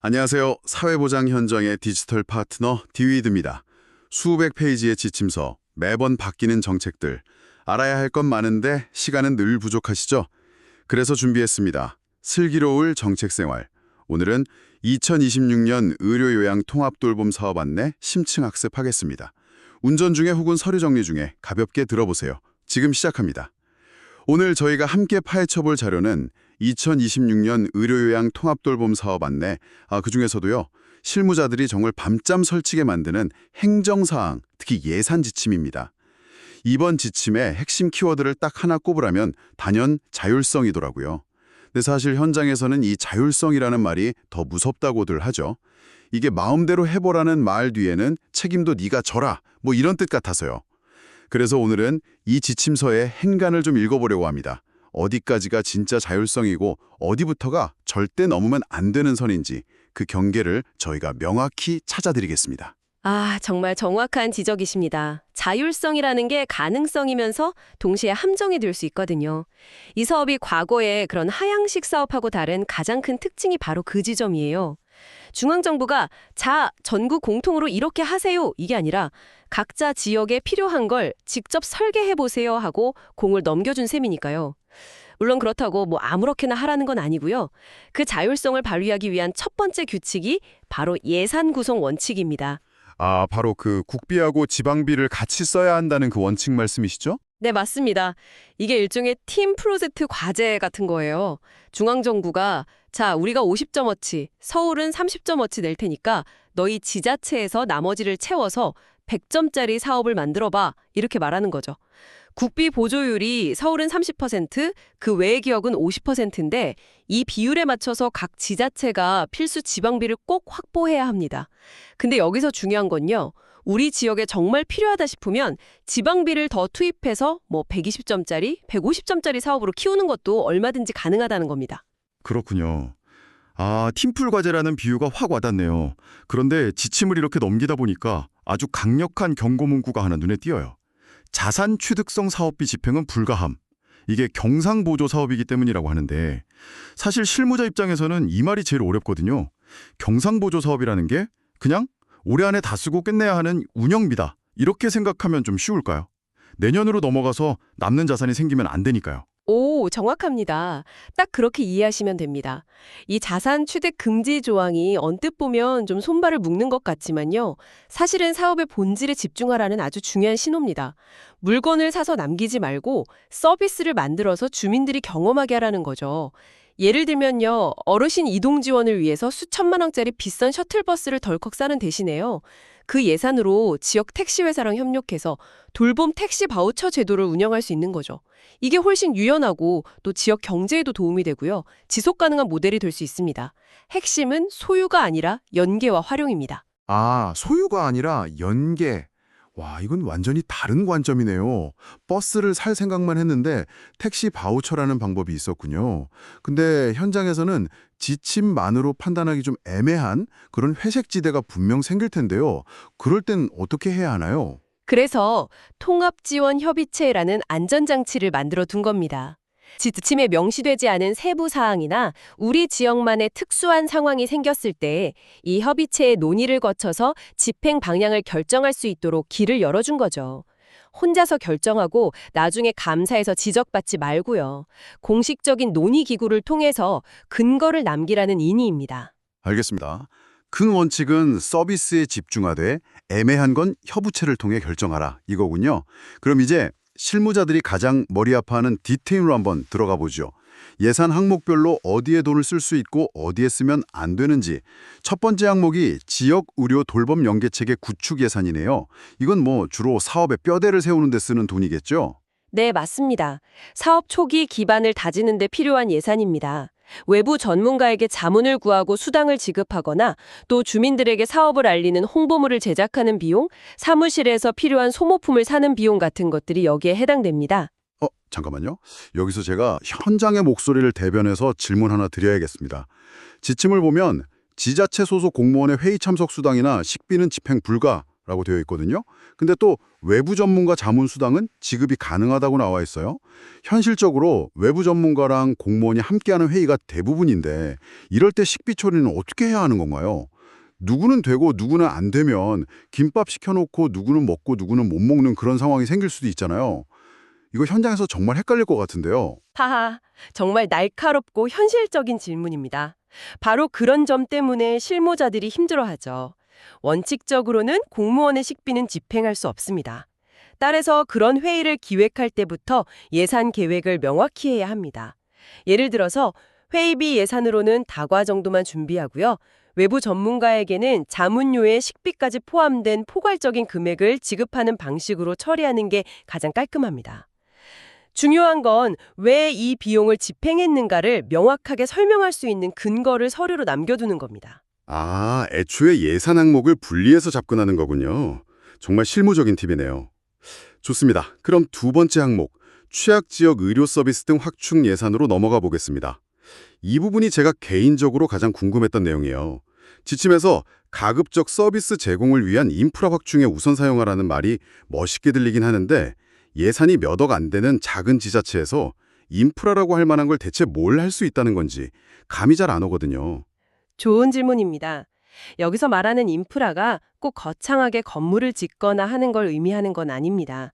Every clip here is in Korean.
안녕하세요. 사회보장 현장의 디지털 파트너 디위드입니다. 수백 페이지의 지침서, 매번 바뀌는 정책들, 알아야 할 건 많은데 시간은 늘 부족하시죠? 그래서 준비했습니다. 슬기로울 정책생활. 오늘은 2026년 의료요양통합돌봄 사업 안내 심층 학습하겠습니다. 운전 중에 혹은 서류 정리 중에 가볍게 들어보세요. 지금 시작합니다. 오늘 저희가 함께 파헤쳐볼 자료는 2026년 의료요양 통합돌봄 사업 안내, 그중에서도요, 실무자들이 정말 밤잠 설치게 만드는 행정사항, 특히 예산 지침입니다. 이번 지침의 핵심 키워드를 딱 하나 꼽으라면 단연 자율성이더라고요. 근데 사실 현장에서는 이 자율성이라는 말이 더 무섭다고들 하죠. 이게 마음대로 해보라는 말 뒤에는 책임도 네가 져라, 뭐 이런 뜻 같아서요. 그래서 오늘은 이 지침서의 행간을 좀 읽어보려고 합니다. 어디까지가 진짜 자율성이고 어디부터가 절대 넘으면 안 되는 선인지 그 경계를 저희가 명확히 찾아드리겠습니다. 정말 정확한 지적이십니다. 자율성이라는 게 가능성이면서 동시에 함정이 될 수 있거든요. 이 사업이 과거의 그런 하향식 사업하고 다른 가장 큰 특징이 바로 그 지점이에요. 중앙정부가 전국 공통으로 이렇게 하세요 이게 아니라 각자 지역에 필요한 걸 직접 설계해보세요 하고 공을 넘겨준 셈이니까요. 물론 그렇다고 아무렇게나 하라는 건 아니고요. 그 자율성을 발휘하기 위한 첫 번째 규칙이 바로 예산 구성 원칙입니다. 바로 그 국비하고 지방비를 같이 써야 한다는 그 원칙 말씀이시죠? 네, 맞습니다. 이게 일종의 팀 프로젝트 과제 같은 거예요. 중앙정부가 우리가 50점어치, 서울은 30점어치 낼 테니까 너희 지자체에서 나머지를 채워서 100점짜리 사업을 만들어봐. 이렇게 말하는 거죠. 국비 보조율이 서울은 30%, 그 외의 지역은 50%인데 이 비율에 맞춰서 각 지자체가 필수 지방비를 꼭 확보해야 합니다. 근데 여기서 중요한 건요. 우리 지역에 정말 필요하다 싶으면 지방비를 더 투입해서 120점짜리, 150점짜리 사업으로 키우는 것도 얼마든지 가능하다는 겁니다. 그렇군요. 팀풀 과제라는 비유가 확 와닿네요. 그런데 지침을 이렇게 넘기다 보니까 아주 강력한 경고 문구가 하나 눈에 띄어요. 자산 취득성 사업비 집행은 불가함. 이게 경상보조 사업이기 때문이라고 하는데 사실 실무자 입장에서는 이 말이 제일 어렵거든요. 경상보조 사업이라는 게 그냥 올해 안에 다 쓰고 끝내야 하는 운영비다. 이렇게 생각하면 좀 쉬울까요? 내년으로 넘어가서 남는 자산이 생기면 안 되니까요. 오, 정확합니다. 딱 그렇게 이해하시면 됩니다. 이 자산 취득 금지 조항이 언뜻 보면 좀 손발을 묶는 것 같지만요. 사실은 사업의 본질에 집중하라는 아주 중요한 신호입니다. 물건을 사서 남기지 말고 서비스를 만들어서 주민들이 경험하게 하라는 거죠. 예를 들면요. 어르신 이동 지원을 위해서 수천만 원짜리 비싼 셔틀버스를 덜컥 사는 대신에요. 그 예산으로 지역 택시회사랑 협력해서 돌봄 택시 바우처 제도를 운영할 수 있는 거죠. 이게 훨씬 유연하고 또 지역 경제에도 도움이 되고요. 지속 가능한 모델이 될 수 있습니다. 핵심은 소유가 아니라 연계와 활용입니다. 소유가 아니라 연계. 와, 이건 완전히 다른 관점이네요. 버스를 살 생각만 했는데 택시 바우처라는 방법이 있었군요. 근데 현장에서는 지침만으로 판단하기 좀 애매한 그런 회색지대가 분명 생길 텐데요. 그럴 땐 어떻게 해야 하나요? 그래서 통합지원협의체라는 안전장치를 만들어 둔 겁니다. 지침에 명시되지 않은 세부 사항이나 우리 지역만의 특수한 상황이 생겼을 때 이 협의체의 논의를 거쳐서 집행 방향을 결정할 수 있도록 길을 열어준 거죠. 혼자서 결정하고 나중에 감사해서 지적받지 말고요. 공식적인 논의 기구를 통해서 근거를 남기라는 인의입니다. 알겠습니다. 큰 원칙은 서비스에 집중하되 애매한 건 협의체를 통해 결정하라 이거군요. 그럼 이제 실무자들이 가장 머리 아파하는 디테일로 한번 들어가 보죠. 예산 항목별로 어디에 돈을 쓸 수 있고 어디에 쓰면 안 되는지. 첫 번째 항목이 지역 의료 돌봄 연계체계 구축 예산이네요. 이건 주로 사업에 뼈대를 세우는 데 쓰는 돈이겠죠? 네, 맞습니다. 사업 초기 기반을 다지는 데 필요한 예산입니다. 외부 전문가에게 자문을 구하고 수당을 지급하거나 또 주민들에게 사업을 알리는 홍보물을 제작하는 비용, 사무실에서 필요한 소모품을 사는 비용 같은 것들이 여기에 해당됩니다. 잠깐만요. 여기서 제가 현장의 목소리를 대변해서 질문 하나 드려야겠습니다. 지침을 보면 지자체 소속 공무원의 회의 참석 수당이나 식비는 집행 불가 라고 되어 있거든요. 근데 또 외부 전문가 자문 수당은 지급이 가능하다고 나와 있어요. 현실적으로 외부 전문가랑 공무원이 함께하는 회의가 대부분인데 이럴 때 식비 처리는 어떻게 해야 하는 건가요? 누구는 되고 누구는 안 되면 김밥 시켜놓고 누구는 먹고 누구는 못 먹는 그런 상황이 생길 수도 있잖아요. 이거 현장에서 정말 헷갈릴 것 같은데요. 하하, 정말 날카롭고 현실적인 질문입니다. 바로 그런 점 때문에 실무자들이 힘들어하죠. 원칙적으로는 공무원의 식비는 집행할 수 없습니다. 따라서 그런 회의를 기획할 때부터 예산 계획을 명확히 해야 합니다. 예를 들어서 회의비 예산으로는 다과 정도만 준비하고요. 외부 전문가에게는 자문료의 식비까지 포함된 포괄적인 금액을 지급하는 방식으로 처리하는 게 가장 깔끔합니다. 중요한 건 왜 이 비용을 집행했는가를 명확하게 설명할 수 있는 근거를 서류로 남겨두는 겁니다. 아, 애초에 예산 항목을 분리해서 접근하는 거군요. 정말 실무적인 팁이네요. 좋습니다. 그럼 두 번째 항목, 취약지역 의료 서비스 등 확충 예산으로 넘어가 보겠습니다. 이 부분이 제가 개인적으로 가장 궁금했던 내용이에요. 지침에서 가급적 서비스 제공을 위한 인프라 확충에 우선 사용하라는 말이 멋있게 들리긴 하는데 예산이 몇 억 안 되는 작은 지자체에서 인프라라고 할 만한 걸 대체 뭘 할 수 있다는 건지 감이 잘 안 오거든요. 좋은 질문입니다. 여기서 말하는 인프라가 꼭 거창하게 건물을 짓거나 하는 걸 의미하는 건 아닙니다.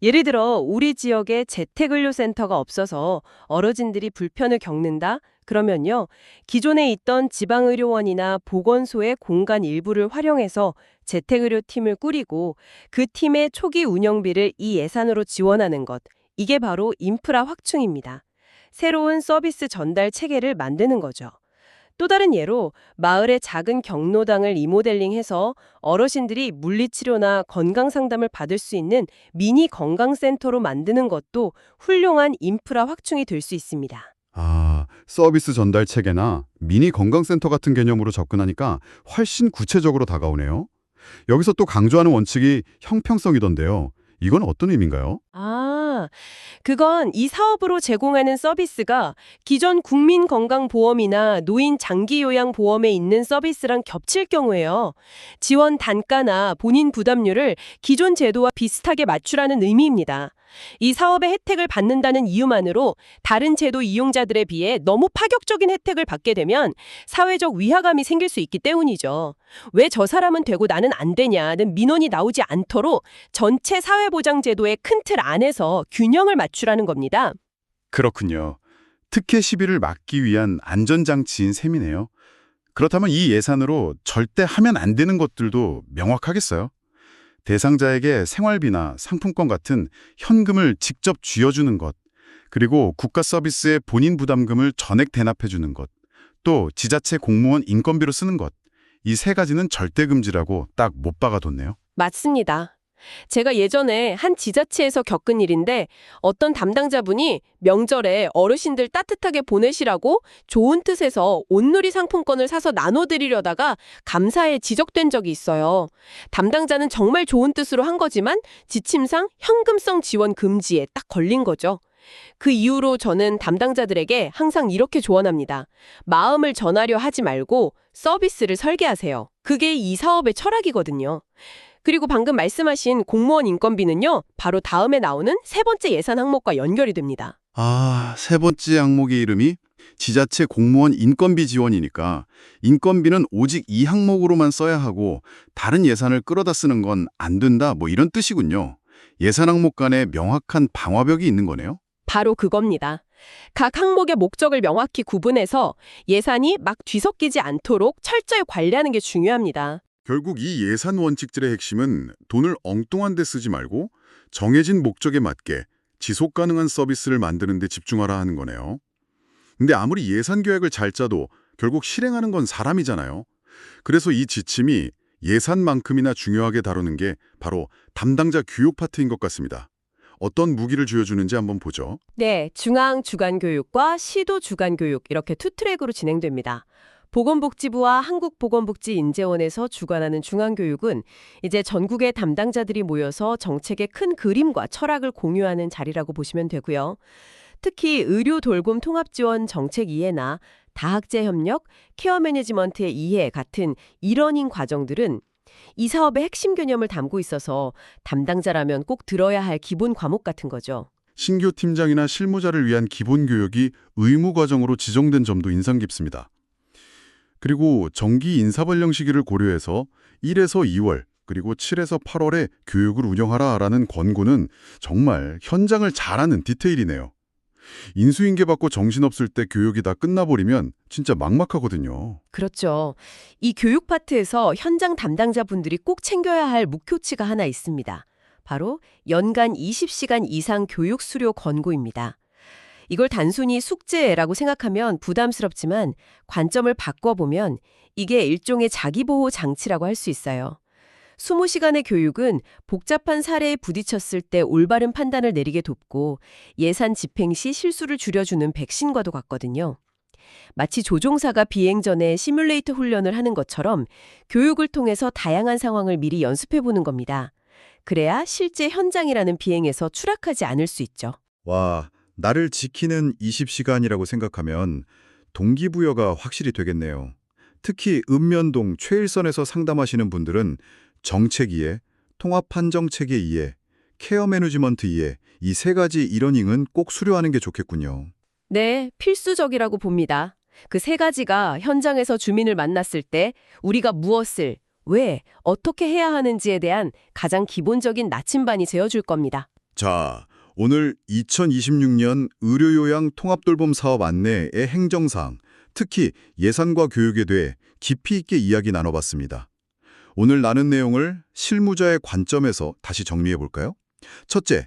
예를 들어 우리 지역에 재택의료센터가 없어서 어르신들이 불편을 겪는다? 그러면요. 기존에 있던 지방의료원이나 보건소의 공간 일부를 활용해서 재택의료팀을 꾸리고 그 팀의 초기 운영비를 이 예산으로 지원하는 것. 이게 바로 인프라 확충입니다. 새로운 서비스 전달 체계를 만드는 거죠. 또 다른 예로 마을의 작은 경로당을 리모델링해서 어르신들이 물리치료나 건강상담을 받을 수 있는 미니 건강센터로 만드는 것도 훌륭한 인프라 확충이 될 수 있습니다. 아, 서비스 전달 체계나 미니 건강센터 같은 개념으로 접근하니까 훨씬 구체적으로 다가오네요. 여기서 또 강조하는 원칙이 형평성이던데요. 이건 어떤 의미인가요? 그건 이 사업으로 제공하는 서비스가 기존 국민건강보험이나 노인 장기요양보험에 있는 서비스랑 겹칠 경우에요. 지원 단가나 본인 부담률을 기존 제도와 비슷하게 맞추라는 의미입니다. 이 사업의 혜택을 받는다는 이유만으로 다른 제도 이용자들에 비해 너무 파격적인 혜택을 받게 되면 사회적 위화감이 생길 수 있기 때문이죠. 왜 저 사람은 되고 나는 안 되냐는 민원이 나오지 않도록 전체 사회보장제도의 큰 틀 안에서 균형을 맞추라는 겁니다. 그렇군요. 특혜 시비를 막기 위한 안전장치인 셈이네요. 그렇다면 이 예산으로 절대 하면 안 되는 것들도 명확하겠어요? 대상자에게 생활비나 상품권 같은 현금을 직접 쥐어주는 것, 그리고 국가 서비스의 본인 부담금을 전액 대납해주는 것, 또 지자체 공무원 인건비로 쓰는 것, 이 세 가지는 절대 금지라고 딱 못 박아뒀네요. 맞습니다. 제가 예전에 한 지자체에서 겪은 일인데 어떤 담당자분이 명절에 어르신들 따뜻하게 보내시라고 좋은 뜻에서 온누리 상품권을 사서 나눠드리려다가 감사에 지적된 적이 있어요. 담당자는 정말 좋은 뜻으로 한 거지만 지침상 현금성 지원 금지에 딱 걸린 거죠. 그 이후로 저는 담당자들에게 항상 이렇게 조언합니다. 마음을 전하려 하지 말고 서비스를 설계하세요. 그게 이 사업의 철학이거든요. 그리고 방금 말씀하신 공무원 인건비는요, 바로 다음에 나오는 세 번째 예산 항목과 연결이 됩니다. 아, 세 번째 항목의 이름이 지자체 공무원 인건비 지원이니까 인건비는 오직 이 항목으로만 써야 하고 다른 예산을 끌어다 쓰는 건 안 된다, 뭐 이런 뜻이군요. 예산 항목 간에 명확한 방화벽이 있는 거네요. 바로 그겁니다. 각 항목의 목적을 명확히 구분해서 예산이 막 뒤섞이지 않도록 철저히 관리하는 게 중요합니다. 결국 이 예산 원칙들의 핵심은 돈을 엉뚱한 데 쓰지 말고 정해진 목적에 맞게 지속 가능한 서비스를 만드는 데 집중하라 하는 거네요. 근데 아무리 예산 계획을 잘 짜도 결국 실행하는 건 사람이잖아요. 그래서 이 지침이 예산만큼이나 중요하게 다루는 게 바로 담당자 교육 파트인 것 같습니다. 어떤 무기를 쥐어주는지 한번 보죠. 네, 중앙 주간교육과 시도 주간교육 이렇게 투 트랙으로 진행됩니다. 보건복지부와 한국보건복지인재원에서 주관하는 중앙교육은 이제 전국의 담당자들이 모여서 정책의 큰 그림과 철학을 공유하는 자리라고 보시면 되고요. 특히 의료 돌봄 통합지원 정책 이해나 다학제 협력, 케어 매니지먼트의 이해 같은 일원인 과정들은 이 사업의 핵심 개념을 담고 있어서 담당자라면 꼭 들어야 할 기본 과목 같은 거죠. 신규 팀장이나 실무자를 위한 기본 교육이 의무 과정으로 지정된 점도 인상 깊습니다. 그리고 정기 인사발령 시기를 고려해서 1에서 2월 그리고 7에서 8월에 교육을 운영하라라는 권고는 정말 현장을 잘 아는 디테일이네요. 인수인계 받고 정신없을 때 교육이 다 끝나버리면 진짜 막막하거든요. 그렇죠. 이 교육 파트에서 현장 담당자분들이 꼭 챙겨야 할 목표치가 하나 있습니다. 바로 연간 20시간 이상 교육 수료 권고입니다. 이걸 단순히 숙제라고 생각하면 부담스럽지만 관점을 바꿔보면 이게 일종의 자기보호 장치라고 할 수 있어요. 20시간의 교육은 복잡한 사례에 부딪혔을 때 올바른 판단을 내리게 돕고 예산 집행 시 실수를 줄여주는 백신과도 같거든요. 마치 조종사가 비행 전에 시뮬레이터 훈련을 하는 것처럼 교육을 통해서 다양한 상황을 미리 연습해보는 겁니다. 그래야 실제 현장이라는 비행에서 추락하지 않을 수 있죠. 와, 나를 지키는 20시간이라고 생각하면 동기부여가 확실히 되겠네요. 특히 읍면동 최일선에서 상담하시는 분들은 정책 이해, 통합 판정 체계 이해, 케어 매니지먼트 이해 이 세 가지 이러닝은 꼭 수료하는 게 좋겠군요. 네, 필수적이라고 봅니다. 그 세 가지가 현장에서 주민을 만났을 때 우리가 무엇을, 왜, 어떻게 해야 하는지에 대한 가장 기본적인 나침반이 되어줄 겁니다. 자, 오늘 2026년 의료요양 통합돌봄 사업 안내의 행정사항, 특히 예산과 교육에 대해 깊이 있게 이야기 나눠봤습니다. 오늘 나눈 내용을 실무자의 관점에서 다시 정리해 볼까요? 첫째,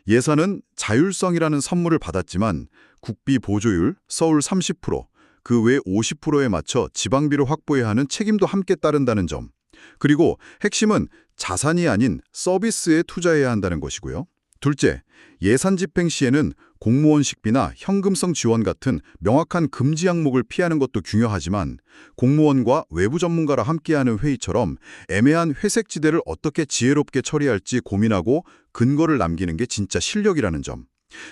예산은 자율성이라는 선물을 받았지만 국비 보조율, 서울 30%, 그 외 50%에 맞춰 지방비를 확보해야 하는 책임도 함께 따른다는 점. 그리고 핵심은 자산이 아닌 서비스에 투자해야 한다는 것이고요. 둘째, 예산 집행 시에는 공무원 식비나 현금성 지원 같은 명확한 금지 항목을 피하는 것도 중요하지만 공무원과 외부 전문가라 함께하는 회의처럼 애매한 회색 지대를 어떻게 지혜롭게 처리할지 고민하고 근거를 남기는 게 진짜 실력이라는 점.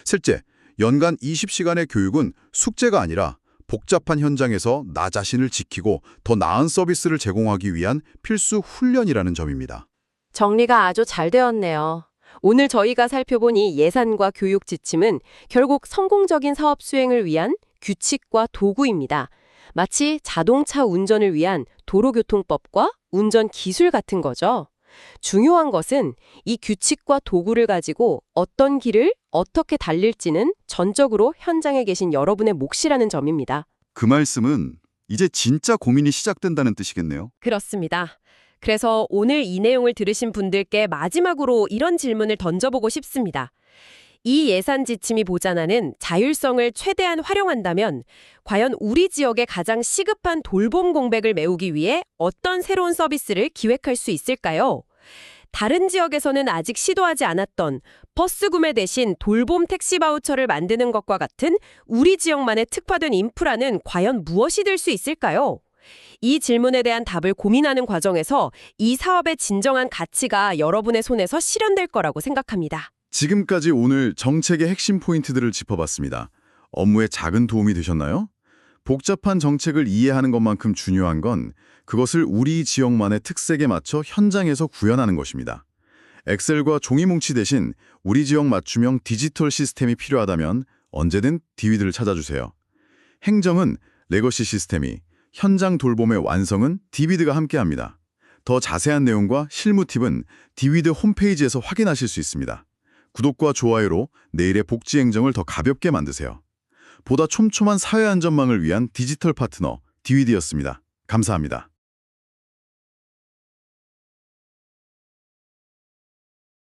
셋째, 연간 20시간의 교육은 숙제가 아니라 복잡한 현장에서 나 자신을 지키고 더 나은 서비스를 제공하기 위한 필수 훈련이라는 점입니다. 정리가 아주 잘 되었네요. 오늘 저희가 살펴본 이 예산과 교육 지침은 결국 성공적인 사업 수행을 위한 규칙과 도구입니다. 마치 자동차 운전을 위한 도로교통법과 운전 기술 같은 거죠. 중요한 것은 이 규칙과 도구를 가지고 어떤 길을 어떻게 달릴지는 전적으로 현장에 계신 여러분의 몫이라는 점입니다. 그 말씀은 이제 진짜 고민이 시작된다는 뜻이겠네요. 그렇습니다. 그래서 오늘 이 내용을 들으신 분들께 마지막으로 이런 질문을 던져보고 싶습니다. 이 예산 지침이 보장하는 자율성을 최대한 활용한다면 과연 우리 지역의 가장 시급한 돌봄 공백을 메우기 위해 어떤 새로운 서비스를 기획할 수 있을까요? 다른 지역에서는 아직 시도하지 않았던 버스 구매 대신 돌봄 택시 바우처를 만드는 것과 같은 우리 지역만의 특화된 인프라는 과연 무엇이 될 수 있을까요? 이 질문에 대한 답을 고민하는 과정에서 이 사업의 진정한 가치가 여러분의 손에서 실현될 거라고 생각합니다. 지금까지 오늘 정책의 핵심 포인트들을 짚어봤습니다. 업무에 작은 도움이 되셨나요? 복잡한 정책을 이해하는 것만큼 중요한 건 그것을 우리 지역만의 특색에 맞춰 현장에서 구현하는 것입니다. 엑셀과 종이뭉치 대신 우리 지역 맞춤형 디지털 시스템이 필요하다면 언제든 디위드를 찾아주세요. 행정은 레거시 시스템이, 현장 돌봄의 완성은 디위드가 함께합니다. 더 자세한 내용과 실무 팁은 디위드 홈페이지에서 확인하실 수 있습니다. 구독과 좋아요로 내일의 복지 행정을 더 가볍게 만드세요. 보다 촘촘한 사회 안전망을 위한 디지털 파트너 디위드였습니다. 감사합니다.